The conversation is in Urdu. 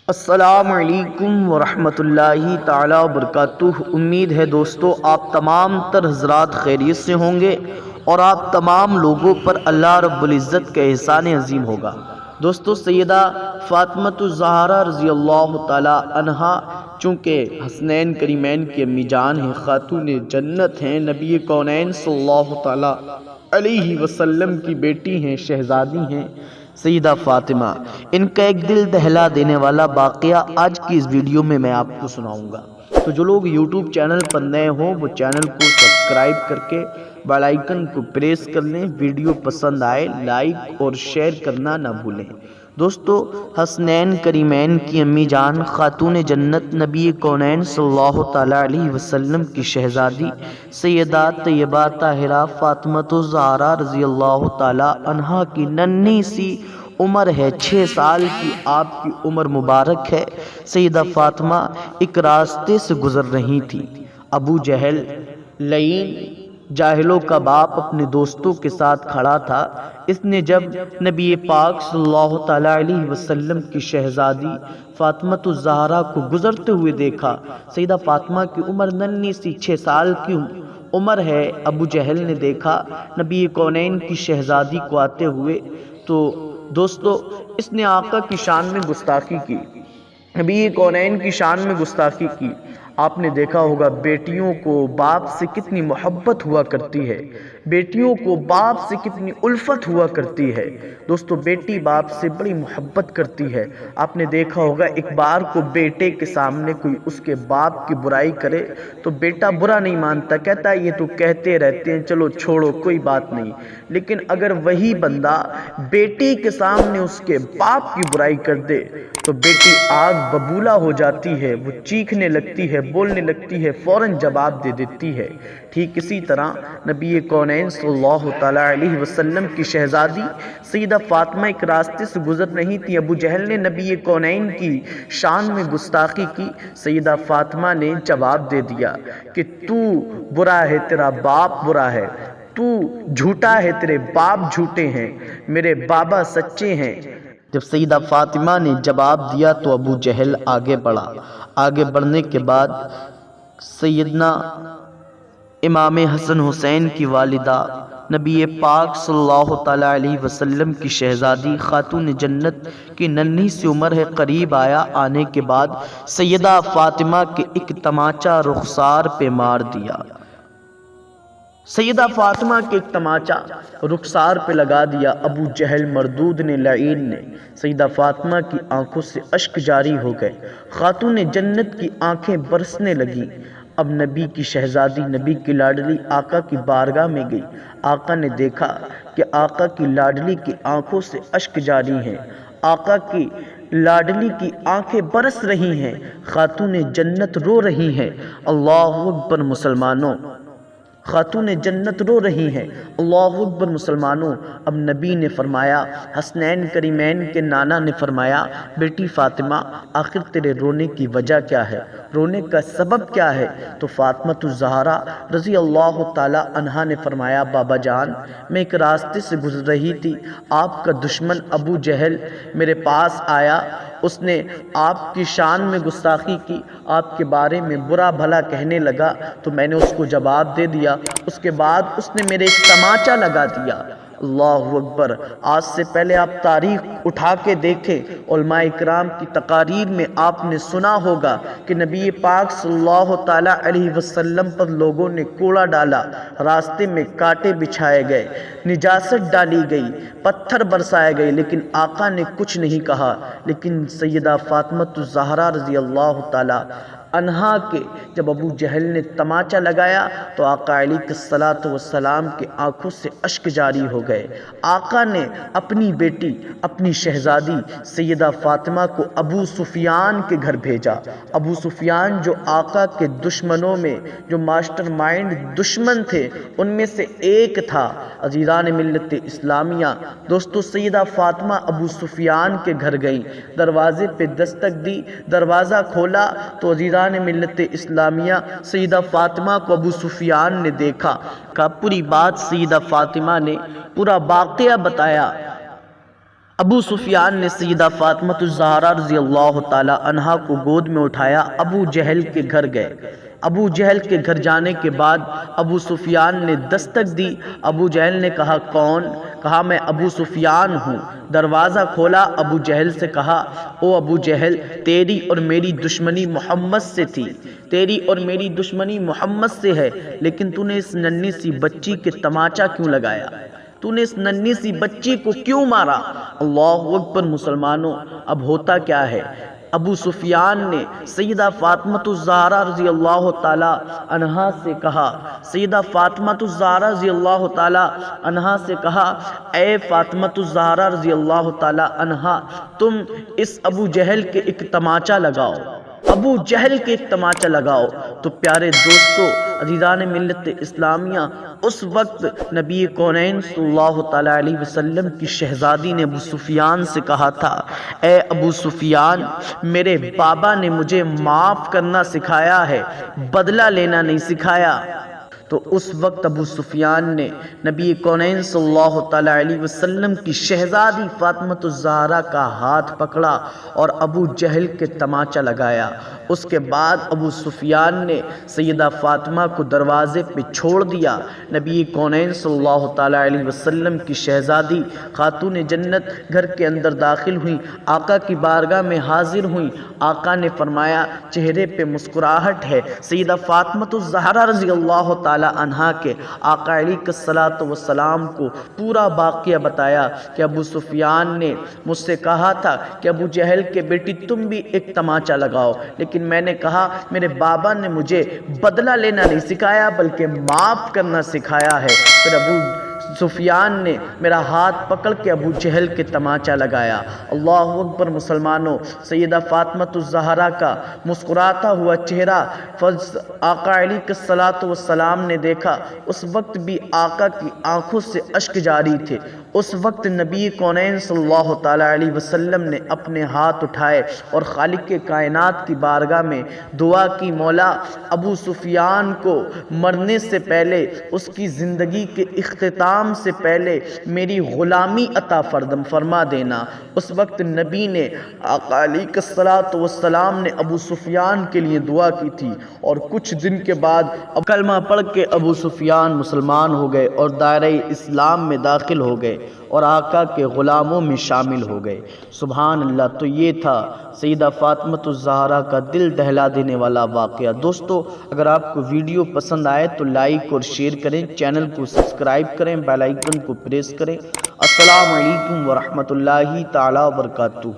السلام علیکم ورحمۃ اللہ تعالی وبرکاتہ۔ امید ہے دوستو آپ تمام تر حضرات خیریت سے ہوں گے اور آپ تمام لوگوں پر اللہ رب العزت کا احسان عظیم ہوگا۔ دوستو سیدہ فاطمۃ الزہرا رضی اللہ تعالی عنہا چونکہ حسنین کریمین کی امی جان ہیں، خاتون جنت ہیں، نبی کونین صلی اللہ تعالی علیہ وسلم کی بیٹی ہیں، شہزادی ہیں سیدہ فاطمہ، ان کا ایک دل دہلا دینے والا واقعہ آج کی اس ویڈیو میں آپ کو سناؤں گا۔ تو جو لوگ یوٹیوب چینل پر نئے ہوں وہ چینل کو سبسکرائب کر کے بیل آئیکن کو پریس کر لیں، ویڈیو پسند آئے لائک اور شیئر کرنا نہ بھولیں۔ دوستو حسنین کریمین کی امی جان خاتون جنت نبی کونین صلی اللہ تعالی علیہ وسلم کی شہزادی سیدہ طیبہ طاہرہ فاطمۃ الزہرا رضی اللہ تعالی عنہا کی ننھی سی عمر ہے، 6 سال کی آپ کی عمر مبارک ہے۔ سیدہ فاطمہ ایک راستے سے گزر رہی تھی۔ ابو جہل لعین جاہلوں کا باپ اپنے دوستوں کے ساتھ کھڑا تھا۔ اس نے جب نبی پاک صلی اللہ تعالی علیہ وسلم کی شہزادی فاطمۃ الزہرا کو گزرتے ہوئے دیکھا۔ سیدہ فاطمہ کی عمر ننھی سی 6 سال کی عمر ہے۔ ابو جہل نے دیکھا نبی کونین کی شہزادی کو آتے ہوئے تو دوستو اس نے آقا کی شان میں گستاخی کی، نبی کونین کی شان میں گستاخی کی۔ آپ نے دیکھا ہوگا بیٹیوں کو باپ سے کتنی محبت ہوا کرتی ہے، بیٹیوں کو باپ سے کتنی الفت ہوا کرتی ہے۔ دوستو بیٹی باپ سے بڑی محبت کرتی ہے۔ آپ نے دیکھا ہوگا ایک بار کو بیٹے کے سامنے کوئی اس کے باپ کی برائی کرے تو بیٹا برا نہیں مانتا، کہتا ہے یہ تو کہتے رہتے ہیں، چلو چھوڑو کوئی بات نہیں۔ لیکن اگر وہی بندہ بیٹی کے سامنے اس کے باپ کی برائی کر دے تو بیٹی آگ ببولا ہو جاتی ہے، وہ چیخنے لگتی ہے، بولنے لگتی ہے، فوراً جواب دے دیتی ہے۔ ٹھیک اسی طرح نبی کونین صلی اللہ تعالی علیہ وسلم کی شہزادی سیدہ فاطمہ ایک راستے سے گزر رہی تھی۔ ابو جہل نے نبی کونین کی شان میں گستاخی کی۔ سیدہ فاطمہ نے جواب دے دیا کہ تو برا ہے، تیرا باپ برا ہے، تو جھوٹا ہے، تیرے باپ جھوٹے ہیں، میرے بابا سچے ہیں۔ جب سیدہ فاطمہ نے جواب دیا تو ابو جہل آگے بڑھا۔ آگے بڑھنے کے بعد سیدنا امام حسن حسین کی والدہ نبی پاک صلی اللہ تعالی علیہ وسلم کی شہزادی خاتون جنت کی ننھی سی عمر ہے، قریب آیا۔ آنے کے بعد سیدہ فاطمہ کے ایک تماچا رخسار پہ مار دیا۔ سیدہ فاطمہ کے ایک تماچا رخسار پہ لگا دیا۔ ابو جہل مردود نے، لعین نے، سیدہ فاطمہ کی آنکھوں سے اشک جاری ہو گئے۔ خاتون جنت کی آنکھیں برسنے لگی۔ اب نبی کی شہزادی، نبی کی لاڈلی آقا کی بارگاہ میں گئی۔ آقا نے دیکھا کہ آقا کی لاڈلی کی آنکھوں سے اشک جاری ہیں، آقا کی لاڈلی کی آنکھیں برس رہی ہیں، خاتون جنت رو رہی ہیں۔ اللہ اکبر مسلمانوں، خاتون جنت رو رہی ہیں، اللہ اکبر مسلمانوں۔ اب نبی نے فرمایا، حسنین کریمین کے نانا نے فرمایا، بیٹی فاطمہ آخر تیرے رونے کی وجہ کیا ہے، رونے کا سبب کیا ہے؟ تو فاطمۃ الزہرا رضی اللہ تعالی عنہا نے فرمایا، بابا جان میں ایک راستے سے گزر رہی تھی، آپ کا دشمن ابو جہل میرے پاس آیا، اس نے آپ کی شان میں گستاخی کی، آپ کے بارے میں برا بھلا کہنے لگا تو میں نے اس کو جواب دے دیا۔ اس کے بعد اس نے میرے ایک تماچا لگا دیا۔ اللہ اکبر۔ آج سے پہلے آپ تاریخ اٹھا کے دیکھیں، علماء اکرام کی تقاریر میں آپ نے سنا ہوگا کہ نبی پاک صلی اللہ تعالی علیہ وسلم پر لوگوں نے کوڑا ڈالا، راستے میں کانٹے بچھائے گئے، نجاست ڈالی گئی، پتھر برسائے گئے، لیکن آقا نے کچھ نہیں کہا۔ لیکن سیدہ فاطمۃ الزہرا رضی اللہ تعالی عنہا کے جب ابو جہل نے تماچا لگایا تو آقا علیہ الصلوۃ والسلام کے آنکھوں سے اشک جاری ہو گئے۔ آقا نے اپنی بیٹی، اپنی شہزادی سیدہ فاطمہ کو ابو سفیان کے گھر بھیجا۔ ابو سفیان جو آقا کے دشمنوں میں جو ماسٹر مائنڈ دشمن تھے ان میں سے ایک تھا۔ عزیزان ملت اسلامیہ، دوستو سیدہ فاطمہ ابو سفیان کے گھر گئیں، دروازے پہ دستک دی، دروازہ کھولا تو عزیزان ملت اسلامیہ سیدہ فاطمہ کو ابو سفیان نے دیکھا۔ پوری بات سیدہ فاطمہ نے پورا واقعہ بتایا۔ ابو سفیان نے سیدہ فاطمہ الزہرا رضی اللہ تعالی عنہا کو گود میں اٹھایا، ابو جہل کے گھر گئے۔ ابو جہل کے گھر جانے کے بعد ابو سفیان نے دستک دی۔ ابو جہل نے کہا کون؟ کہا میں ابو سفیان ہوں۔ دروازہ کھولا، ابو جہل سے کہا او ابو جہل، تیری اور میری دشمنی محمد سے تھی، تیری اور میری دشمنی محمد سے ہے، لیکن تو نے اس ننھی سی بچی کے تماچا کیوں لگایا؟ تو نے اس ننھی سی بچی کو کیوں مارا؟ اللہ اکبر مسلمانوں، اب ہوتا کیا ہے؟ ابو سفیان نے سیدہ فاطمہ الزہرا رضی اللہ تعالی عنہا سے کہا، سیدہ فاطمہ الزہرا رضی اللہ تعالی عنہا سے کہا، اے فاطمہ الزہرا رضی اللہ تعالی عنہا، تم اس ابو جہل کے ایک تماچا لگاؤ، ابو جہل کے ایک تماچا لگاؤ۔ تو پیارے دوستو، عزیزان ملت اسلامیہ، اس وقت نبی کونین صلی اللہ تعالی علیہ وسلم کی شہزادی نے ابو سفیان سے کہا تھا، اے ابو سفیان، میرے بابا نے مجھے معاف کرنا سکھایا ہے، بدلہ لینا نہیں سکھایا۔ تو اس وقت ابو سفیان نے نبی کونین صلی اللہ تعالی علیہ وسلم کی شہزادی فاطمہ الزہرا کا ہاتھ پکڑا اور ابو جہل کے تماچا لگایا۔ اس کے بعد ابو سفیان نے سیدہ فاطمہ کو دروازے پہ چھوڑ دیا۔ نبی کونین صلی اللہ تعالی علیہ وسلم کی شہزادی خاتون جنت گھر کے اندر داخل ہوئی، آقا کی بارگاہ میں حاضر ہوئی۔ آقا نے فرمایا چہرے پہ مسکراہٹ ہے۔ سیدہ فاطمہ الزہرا رضی اللہ تعالی عنہا کے آقا علیہ الصلوۃ والسلام کو پورا واقعہ بتایا کہ ابو سفیان نے مجھ سے کہا تھا کہ ابو جہل کے بیٹی تم بھی ایک تماچا لگاؤ، لیکن میں نے کہا میرے بابا نے مجھے بدلہ لینا نہیں سکھایا بلکہ معاف کرنا سکھایا ہے۔ پھر ابو سفیان نے میرا ہاتھ پکڑ کے ابو جہل کے تماچا لگایا۔ اللہ اکبر مسلمانوں، سیدہ فاطمہ الزہرا کا مسکراتا ہوا چہرہ آقا علیہ الصلوۃ والسلام نے دیکھا۔ اس وقت بھی آقا کی آنکھوں سے اشک جاری تھے۔ اس وقت نبی کونین صلی اللہ تعالی علیہ وسلم نے اپنے ہاتھ اٹھائے اور خالق کائنات کی بارگاہ میں دعا کی، مولا ابو سفیان کو مرنے سے پہلے، اس کی زندگی کے اختتام سے پہلے میری غلامی عطا فرما دینا۔ اس وقت نبی نے آقا علیہ الصلوۃ والسلام نے ابو سفیان کے لیے دعا کی تھی، اور کچھ دن کے بعد کلمہ پڑھ کے ابو سفیان مسلمان ہو گئے اور دائرہ اسلام میں داخل ہو گئے اور آقا کے غلاموں میں شامل ہو گئے۔ سبحان اللہ۔ تو یہ تھا سیدہ فاطمہ الزہرا کا دل دہلا دینے والا واقعہ۔ دوستو، اگر آپ کو ویڈیو پسند آئے تو لائک اور شیئر کریں، چینل کو سبسکرائب کریں، بیل آئیکن کو پریس کریں۔ السلام علیکم ورحمۃ اللہ تعالی وبرکاتہ۔